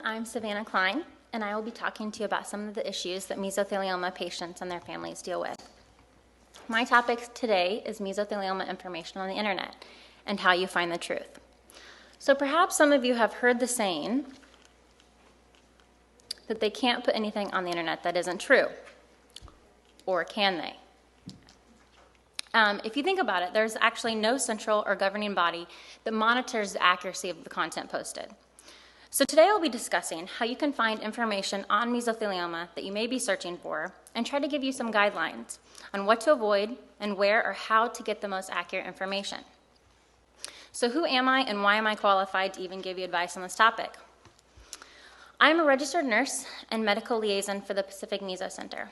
I'm Savannah Cline, and I will be talking to you about some of the issues that mesothelioma patients and their families deal with. My topic today is mesothelioma information on the internet and how you find the truth. So perhaps some of you have heard the saying that they can't put anything on the internet that isn't true, or can they? If you think about it, there's actually no central or governing body that monitors the accuracy of the content posted. So today I'll be discussing how you can find information on mesothelioma that you may be searching for and try to give you some guidelines on what to avoid and where or how to get the most accurate information. So who am I and why am I qualified to even give you advice on this topic? I'm a registered nurse and medical liaison for the Pacific Meso Center.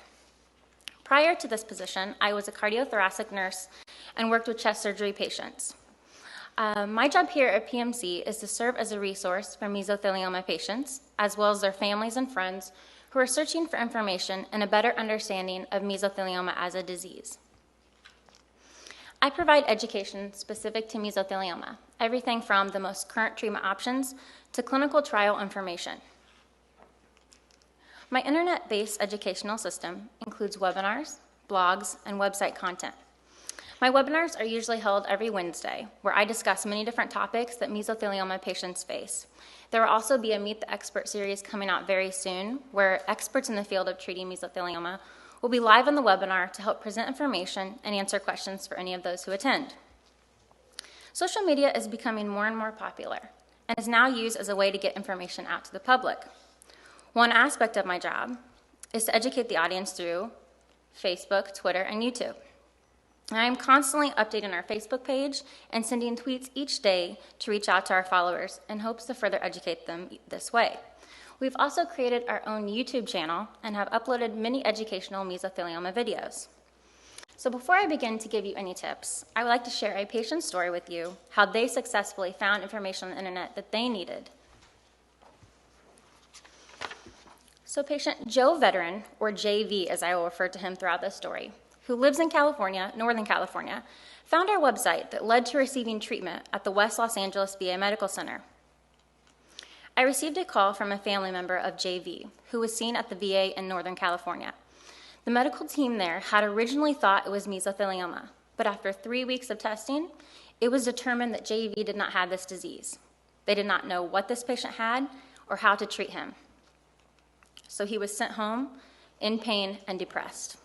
Prior to this position, I was a cardiothoracic nurse and worked with chest surgery patients. My job here at PMC is to serve as a resource for mesothelioma patients, as well as their families and friends who are searching for information and a better understanding of mesothelioma as a disease. I provide education specific to mesothelioma, everything from the most current treatment options to clinical trial information. My internet-based educational system includes webinars, blogs, and website content. My webinars are usually held every Wednesday, where I discuss many different topics that mesothelioma patients face. There will also be a Meet the Expert series coming out very soon, where experts in the field of treating mesothelioma will be live on the webinar to help present information and answer questions for any of those who attend. Social media is becoming more and more popular and is now used as a way to get information out to the public. One aspect of my job is to educate the audience through Facebook, Twitter, and YouTube. I am constantly updating our Facebook page and sending tweets each day to reach out to our followers in hopes to further educate them this way. We've also created our own YouTube channel and have uploaded many educational mesothelioma videos. So before I begin to give you any tips, I would like to share a patient's story with you, how they successfully found information on the internet that they needed. So patient Joe Veteran, or JV as I will refer to him throughout this story, who lives in California, Northern California, found our website that led to receiving treatment at the West Los Angeles VA Medical Center. I received a call from a family member of JV, who was seen at the VA in Northern California. The medical team there had originally thought it was mesothelioma, but after 3 weeks of testing, it was determined that JV did not have this disease. They did not know what this patient had or how to treat him. So he was sent home in pain and depressed.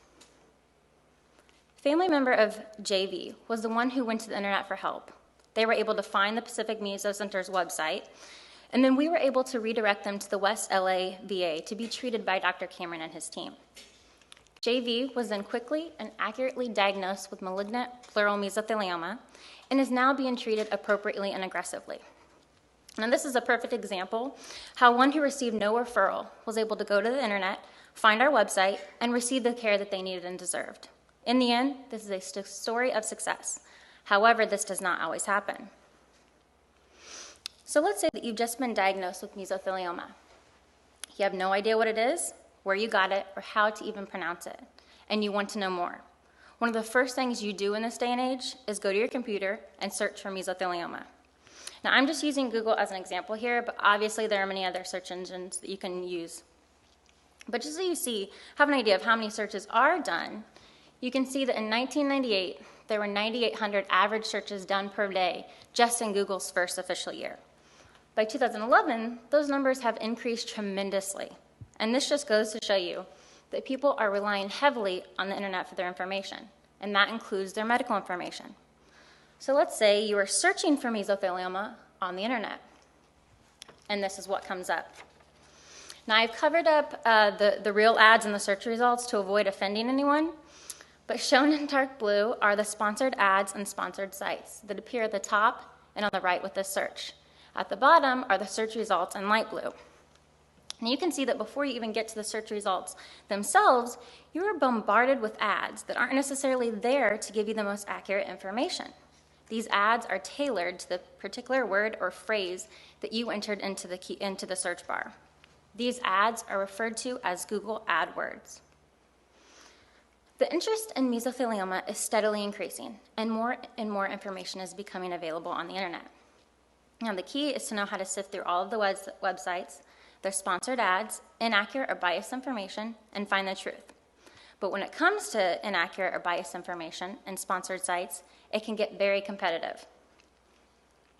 Family member of JV was the one who went to the internet for help. They were able to find the Pacific Meso Center's website, and then we were able to redirect them to the West LA VA to be treated by Dr. Cameron and his team. JV was then quickly and accurately diagnosed with malignant pleural mesothelioma and is now being treated appropriately and aggressively. And this is a perfect example how one who received no referral was able to go to the internet, find our website, and receive the care that they needed and deserved. In the end, this is a story of success. However, this does not always happen. So let's say that you've just been diagnosed with mesothelioma. You have no idea what it is, where you got it, or how to even pronounce it, and you want to know more. One of the first things you do in this day and age is go to your computer and search for mesothelioma. Now, I'm just using Google as an example here, but obviously there are many other search engines that you can use. But just so you have an idea of how many searches are done, you can see that in 1998, there were 9,800 average searches done per day just in Google's first official year. By 2011, those numbers have increased tremendously. And this just goes to show you that people are relying heavily on the internet for their information, and that includes their medical information. So let's say you are searching for mesothelioma on the internet, and this is what comes up. Now, I've covered up the real ads and the search results to avoid offending anyone, but shown in dark blue are the sponsored ads and sponsored sites that appear at the top and on the right with this search. At the bottom are the search results in light blue. And you can see that before you even get to the search results themselves, you are bombarded with ads that aren't necessarily there to give you the most accurate information. These ads are tailored to the particular word or phrase that you entered into the search bar. These ads are referred to as Google AdWords. The interest in mesothelioma is steadily increasing, and more information is becoming available on the internet. Now, the key is to know how to sift through all of the websites, their sponsored ads, inaccurate or biased information, and find the truth. But when it comes to inaccurate or biased information and sponsored sites, it can get very competitive.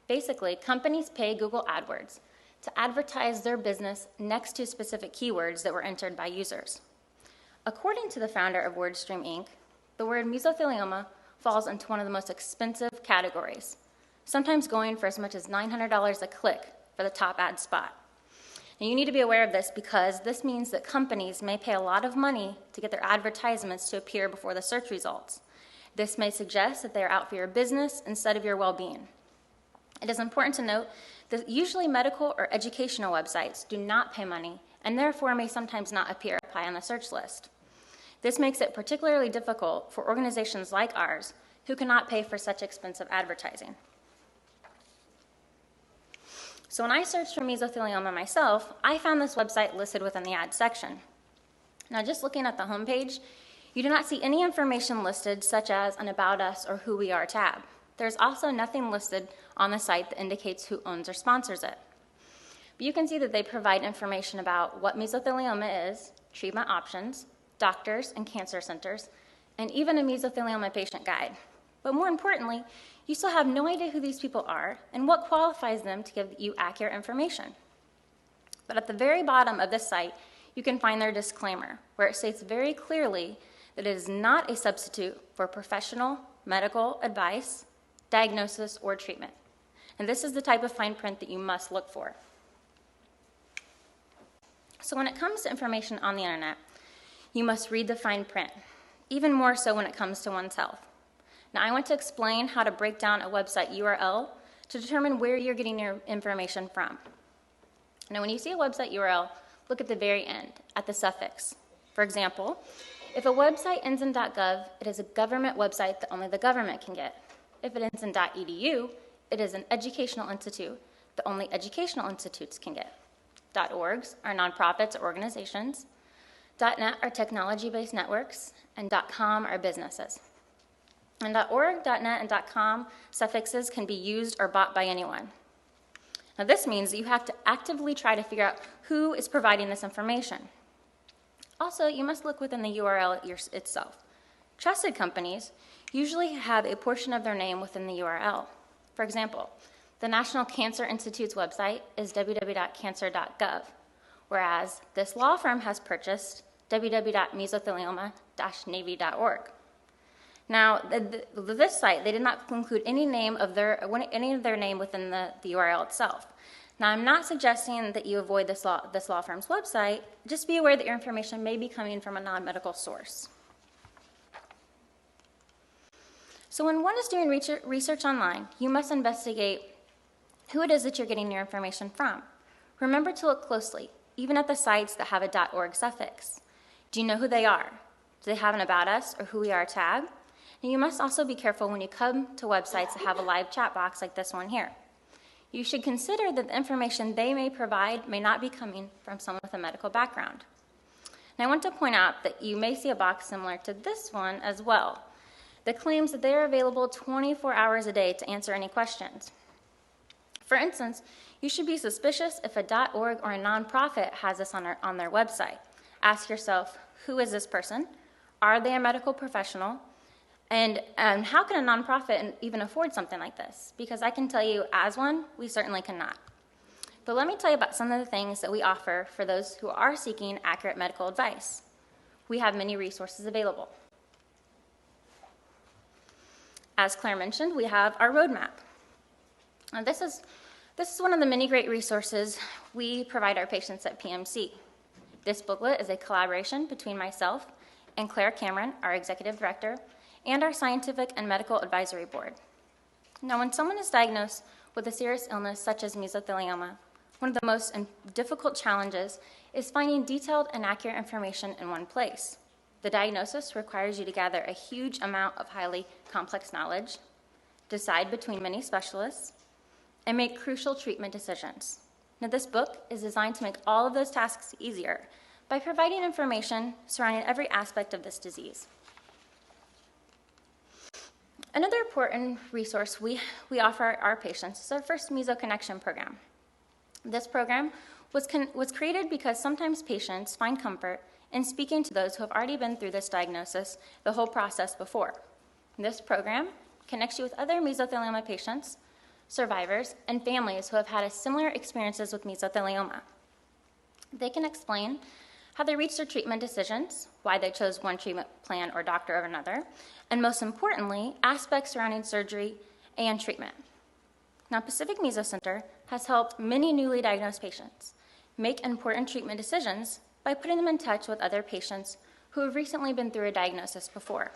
Basically, companies pay Google AdWords to advertise their business next to specific keywords that were entered by users. According to the founder of WordStream Inc., the word mesothelioma falls into one of the most expensive categories, sometimes going for as much as $900 a click for the top ad spot. And you need to be aware of this because this means that companies may pay a lot of money to get their advertisements to appear before the search results. This may suggest that they are out for your business instead of your well-being. It is important to note that usually medical or educational websites do not pay money and therefore may sometimes not appear high on the search list. This makes it particularly difficult for organizations like ours who cannot pay for such expensive advertising. So when I searched for mesothelioma myself, I found this website listed within the ad section. Now, just looking at the homepage, you do not see any information listed such as an About Us or Who We Are tab. There's also nothing listed on the site that indicates who owns or sponsors it. But you can see that they provide information about what mesothelioma is, treatment options, doctors and cancer centers, and even a mesothelioma patient guide. But more importantly, you still have no idea who these people are and what qualifies them to give you accurate information. But at the very bottom of this site, you can find their disclaimer, where it states very clearly that it is not a substitute for professional medical advice, diagnosis, or treatment. And this is the type of fine print that you must look for. So when it comes to information on the internet, you must read the fine print, even more so when it comes to one's health. Now, I want to explain how to break down a website URL to determine where you're getting your information from. Now, when you see a website URL, look at the very end, at the suffix. For example, if a website ends in .gov, it is a government website that only the government can get. If it ends in .edu, it is an educational institute that only educational institutes can get. .orgs are nonprofits or organizations. .net are technology-based networks, and .com are businesses. And .org, .net, and .com suffixes can be used or bought by anyone. Now this means that you have to actively try to figure out who is providing this information. Also, you must look within the URL itself. Trusted companies usually have a portion of their name within the URL. For example, the National Cancer Institute's website is www.cancer.gov, whereas this law firm has purchased www.mesothelioma-navy.org. Now, this site, they did not include any of their name within the URL itself. Now, I'm not suggesting that you avoid this law firm's website. Just be aware that your information may be coming from a non-medical source. So when one is doing research online, you must investigate who it is that you're getting your information from. Remember to look closely, even at the sites that have a .org suffix. Do you know who they are? Do they have an About Us or Who We Are tab? And you must also be careful when you come to websites that have a live chat box like this one here. You should consider that the information they may provide may not be coming from someone with a medical background. And I want to point out that you may see a box similar to this one as well that claims that they are available 24 hours a day to answer any questions. For instance, you should be suspicious if a .org or a nonprofit has this on their website. Ask yourself, who is this person? Are they a medical professional? And how can a nonprofit even afford something like this? Because I can tell you, as one, we certainly cannot. But let me tell you about some of the things that we offer for those who are seeking accurate medical advice. We have many resources available. As Claire mentioned, we have our roadmap. Now, this is one of the many great resources we provide our patients at PMC. This booklet is a collaboration between myself and Claire Cameron, our executive director, and our scientific and medical advisory board. Now, when someone is diagnosed with a serious illness such as mesothelioma, one of the most difficult challenges is finding detailed and accurate information in one place. The diagnosis requires you to gather a huge amount of highly complex knowledge, decide between many specialists, and make crucial treatment decisions. Now, this book is designed to make all of those tasks easier by providing information surrounding every aspect of this disease. Another important resource we offer our patients is our first Meso Connection Program. This program was created because sometimes patients find comfort in speaking to those who have already been through this diagnosis, the whole process before. This program connects you with other mesothelioma patients, survivors, and families who have had similar experiences with mesothelioma. They can explain how they reached their treatment decisions, why they chose one treatment plan or doctor over another, and most importantly, aspects surrounding surgery and treatment. Now, Pacific Meso Center has helped many newly diagnosed patients make important treatment decisions by putting them in touch with other patients who have recently been through a diagnosis before.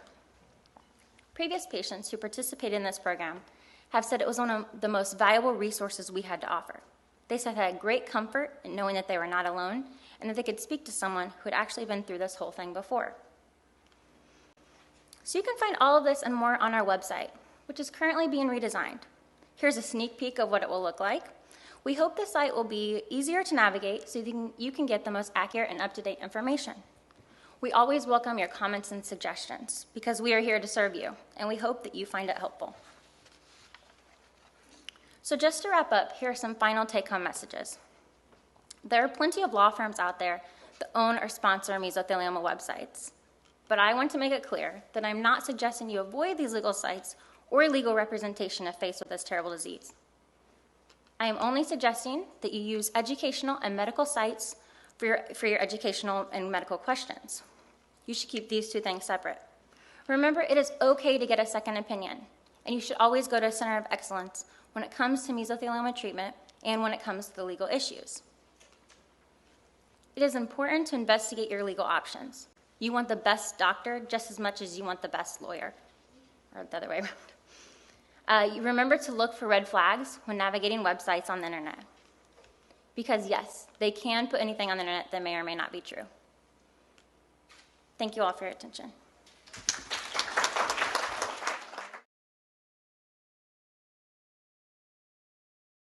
Previous patients who participated in this program have said it was one of the most valuable resources we had to offer. They said they had great comfort in knowing that they were not alone and that they could speak to someone who had actually been through this whole thing before. So you can find all of this and more on our website, which is currently being redesigned. Here's a sneak peek of what it will look like. We hope the site will be easier to navigate so you can get the most accurate and up-to-date information. We always welcome your comments and suggestions because we are here to serve you, and we hope that you find it helpful. So just to wrap up, here are some final take-home messages. There are plenty of law firms out there that own or sponsor mesothelioma websites, but I want to make it clear that I'm not suggesting you avoid these legal sites or legal representation if faced with this terrible disease. I am only suggesting that you use educational and medical sites for your educational and medical questions. You should keep these two things separate. Remember, it is okay to get a second opinion, and you should always go to a center of excellence when it comes to mesothelioma treatment and when it comes to the legal issues. It is important to investigate your legal options. You want the best doctor just as much as you want the best lawyer, or the other way around. You remember to look for red flags when navigating websites on the internet. Because yes, they can put anything on the internet that may or may not be true. Thank you all for your attention.